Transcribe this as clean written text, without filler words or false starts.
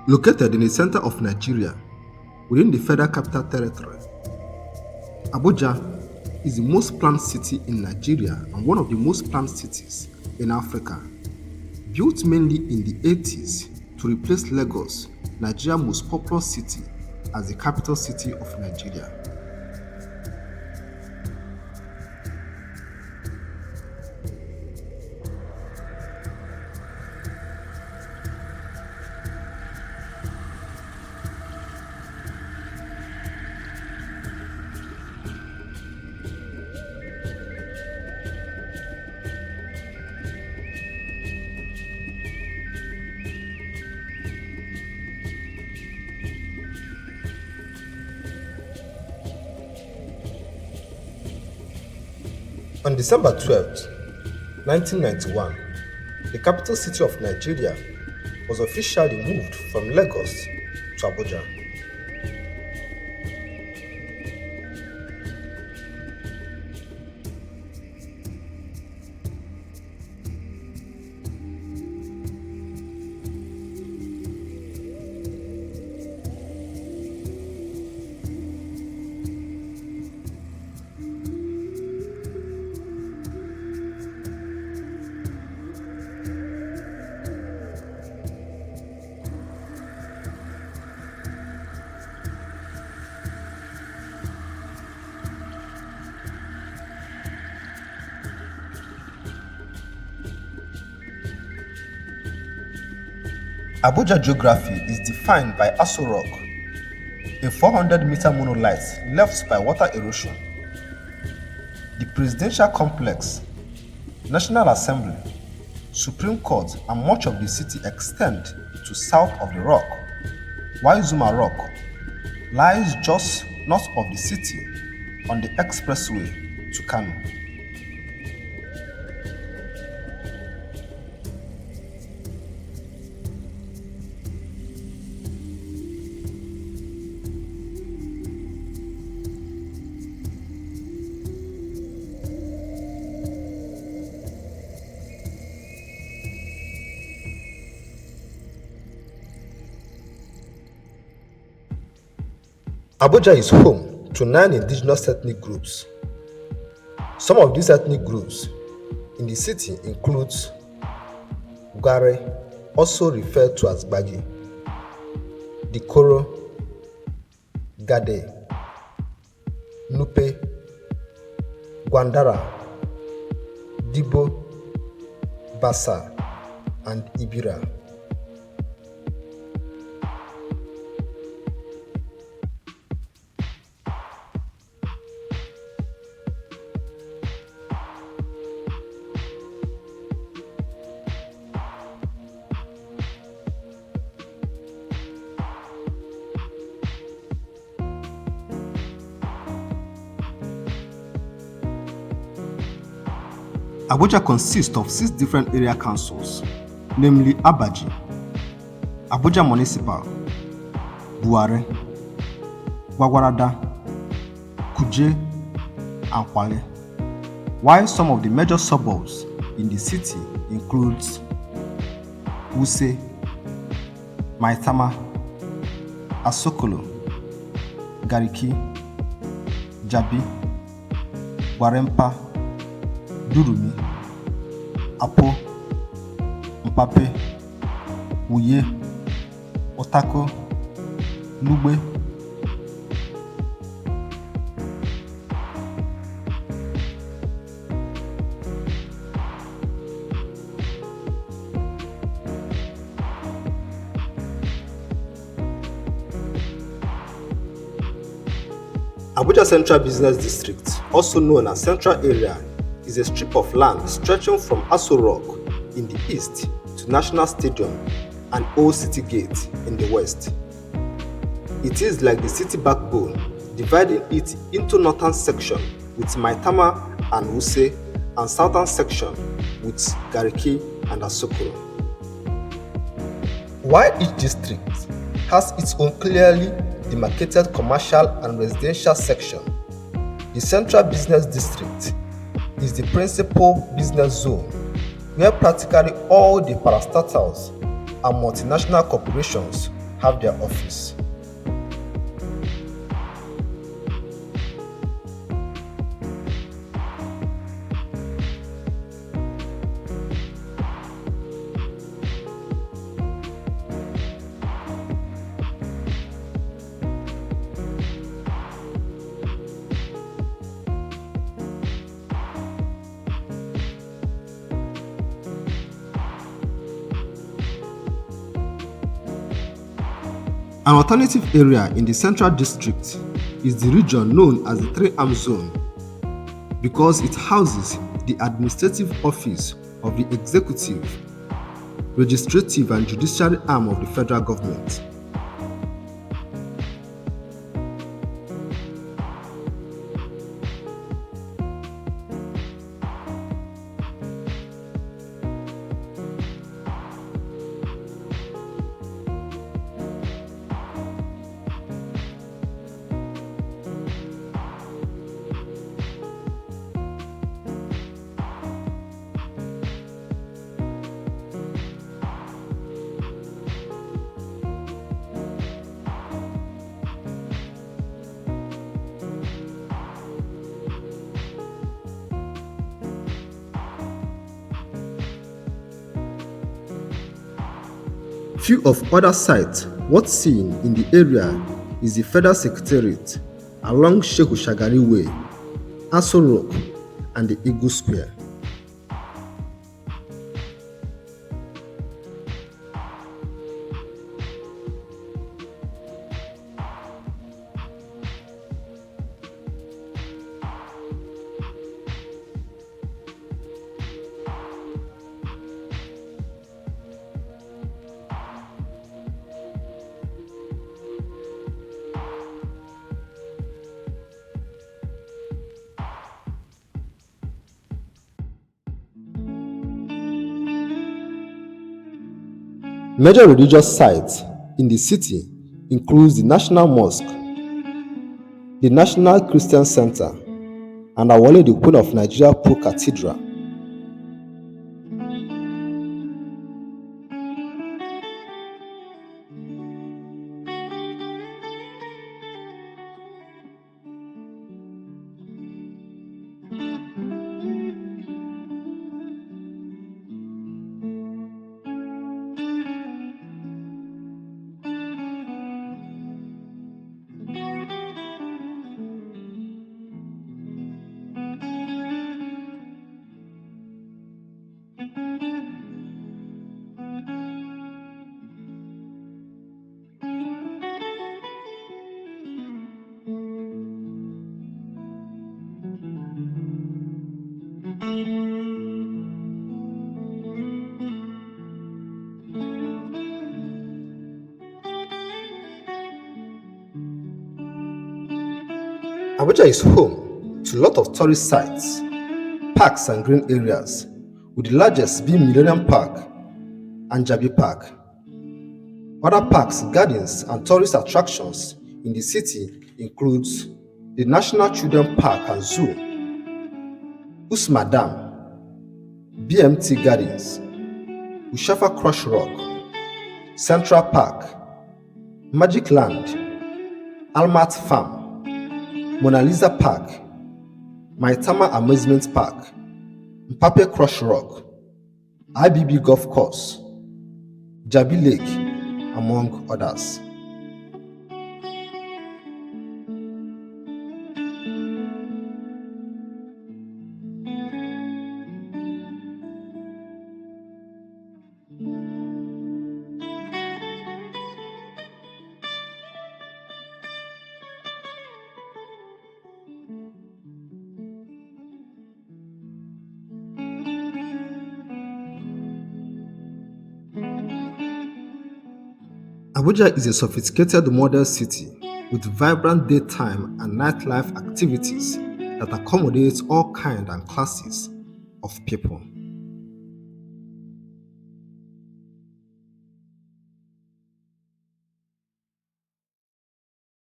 Located in the center of Nigeria, within the Federal Capital Territory, Abuja is the most planned city in Nigeria and one of the most planned cities in Africa. Built mainly in the 80s to replace Lagos, Nigeria's most populous city, as the capital city of Nigeria. On December 12, 1991, the capital city of Nigeria was officially moved from Lagos to Abuja. Abuja geography is defined by Aso Rock, a 400-meter monolith left by water erosion. The presidential complex, National Assembly, Supreme Court, and much of the city extend to south of the rock, while Zuma Rock lies just north of the city on the expressway to Kano. Abuja is home to 9 indigenous ethnic groups. Some of these ethnic groups in the city include Gware, also referred to as Gbagi, Dikoro, Gade, Nupe, Gwandara, Dibo, Basa, and Ibira. Abuja consists of 6 different area councils, namely Abaji, Abuja Municipal, Buare, Gwagwarada, Kuje, and Kwale, while some of the major suburbs in the city includes Wuse, Maitama, Asokolo, Gariki, Jabi, Warempa, Durumi, Apo, Mpape, Uye, Otako, Lugbe. Abuja Central Business District, also known as Central Area, is a strip of land stretching from Aso Rock in the east to National Stadium and Old City Gate in the west. It is like the city backbone, dividing it into northern section with Maitama and Wuse and southern section with Gariki and Asokoro. While each district has its own clearly demarcated commercial and residential section, the Central Business District is the principal business zone where practically all the parastatals and multinational corporations have their office. An alternative area in the Central District is the region known as the Three-Arm Zone because it houses the administrative office of the executive, legislative and judiciary arm of the federal government. Few of other sites worth seeing in the area is the Federal Secretariat along Shehu Shagari Way, Aso Rock, and the Eagle Square. Major religious sites in the city includes the National Mosque, the National Christian Center, and Awole the Queen of Nigeria Pro Cathedral. Abuja is home to a lot of tourist sites, parks and green areas, with the largest being Millennium Park and Jabi Park. Other parks, gardens and tourist attractions in the city includes the National Children Park and Zoo, Usma Dam, BMT Gardens, Ushafa Crush Rock, Central Park, Magic Land, Almat Farm, Mona Lisa Park, Maitama Amusement Park, Mpape Crush Rock, IBB Golf Course, Jabi Lake, among others. Abuja is a sophisticated modern city with vibrant daytime and nightlife activities that accommodate all kinds and classes of people.